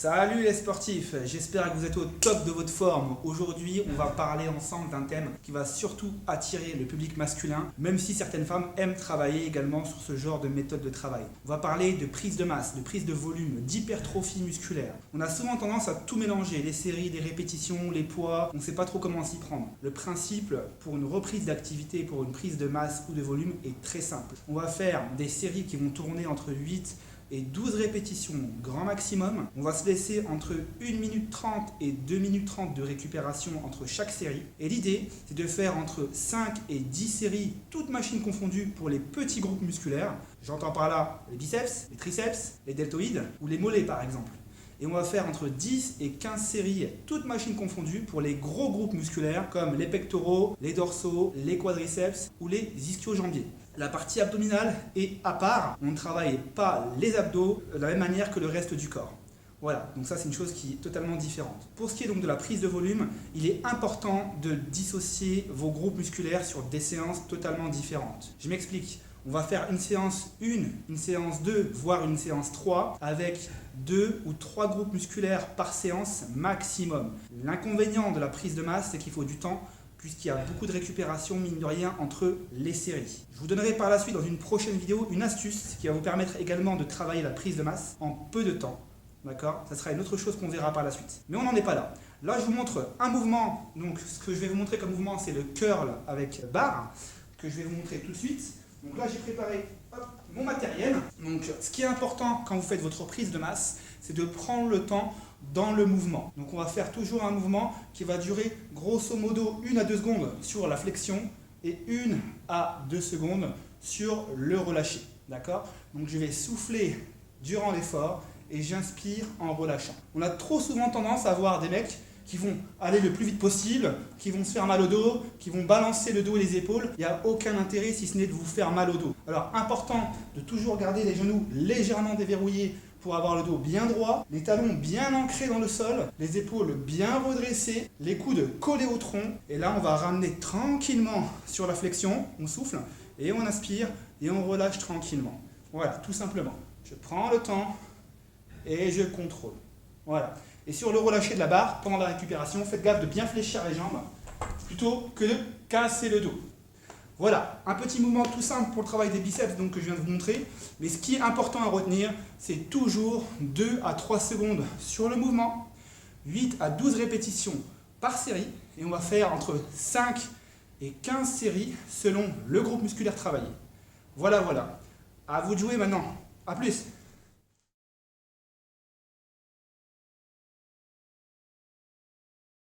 Salut les sportifs, j'espère que vous êtes au top de votre forme. Aujourd'hui, on va parler ensemble d'un thème qui va surtout attirer le public masculin, même si certaines femmes aiment travailler également sur ce genre de méthode de travail. On va parler de prise de masse, de prise de volume, d'hypertrophie musculaire. On a souvent tendance à tout mélanger, les séries, les répétitions, les poids, on ne sait pas trop comment s'y prendre. Le principe pour une reprise d'activité, pour une prise de masse ou de volume est très simple. On va faire des séries qui vont tourner entre 8 et 12 répétitions grand maximum. On va se laisser entre 1 minute 30 et 2 minutes 30 de récupération entre chaque série. Et l'idée, c'est de faire entre 5 et 10 séries, toutes machines confondues, pour les petits groupes musculaires. J'entends par là les biceps, les triceps, les deltoïdes ou les mollets par exemple. Et on va faire entre 10 et 15 séries, toutes machines confondues, pour les gros groupes musculaires comme les pectoraux, les dorsaux, les quadriceps ou les ischio-jambiers. La partie abdominale est à part, on ne travaille pas les abdos de la même manière que le reste du corps. Voilà, donc ça c'est une chose qui est totalement différente. Pour ce qui est donc de la prise de volume, il est important de dissocier vos groupes musculaires sur des séances totalement différentes. Je m'explique. On va faire une séance 1, une séance 2, voire une séance 3 avec 2 ou 3 groupes musculaires par séance maximum. L'inconvénient de la prise de masse, c'est qu'il faut du temps puisqu'il y a beaucoup de récupération, mine de rien, entre les séries. Je vous donnerai par la suite dans une prochaine vidéo une astuce qui va vous permettre également de travailler la prise de masse en peu de temps. D'accord ? Ça sera une autre chose qu'on verra par la suite. Mais on n'en est pas là. Là, je vous montre un mouvement. Donc, ce que je vais vous montrer comme mouvement, c'est le curl avec barre, que je vais vous montrer tout de suite. Donc là, j'ai préparé mon matériel. Donc, ce qui est important quand vous faites votre prise de masse, c'est de prendre le temps dans le mouvement. Donc, on va faire toujours un mouvement qui va durer grosso modo 1 à 2 secondes sur la flexion et 1 à 2 secondes sur le relâché. D'accord ? Donc, je vais souffler durant l'effort et j'inspire en relâchant. On a trop souvent tendance à voir des mecs qui vont aller le plus vite possible, qui vont se faire mal au dos, qui vont balancer le dos et les épaules. Il n'y a aucun intérêt si ce n'est de vous faire mal au dos. Alors, important de toujours garder les genoux légèrement déverrouillés pour avoir le dos bien droit, les talons bien ancrés dans le sol, les épaules bien redressées, les coudes collés au tronc. Et là, on va ramener tranquillement sur la flexion, on souffle, et on inspire, et on relâche tranquillement. Voilà, tout simplement. Je prends le temps, et je contrôle. Voilà. Et sur le relâché de la barre, pendant la récupération, faites gaffe de bien fléchir les jambes, plutôt que de casser le dos. Voilà, un petit mouvement tout simple pour le travail des biceps donc, que je viens de vous montrer. Mais ce qui est important à retenir, c'est toujours 2 à 3 secondes sur le mouvement, 8 à 12 répétitions par série. Et on va faire entre 5 et 15 séries selon le groupe musculaire travaillé. Voilà, voilà. À vous de jouer maintenant. A plus!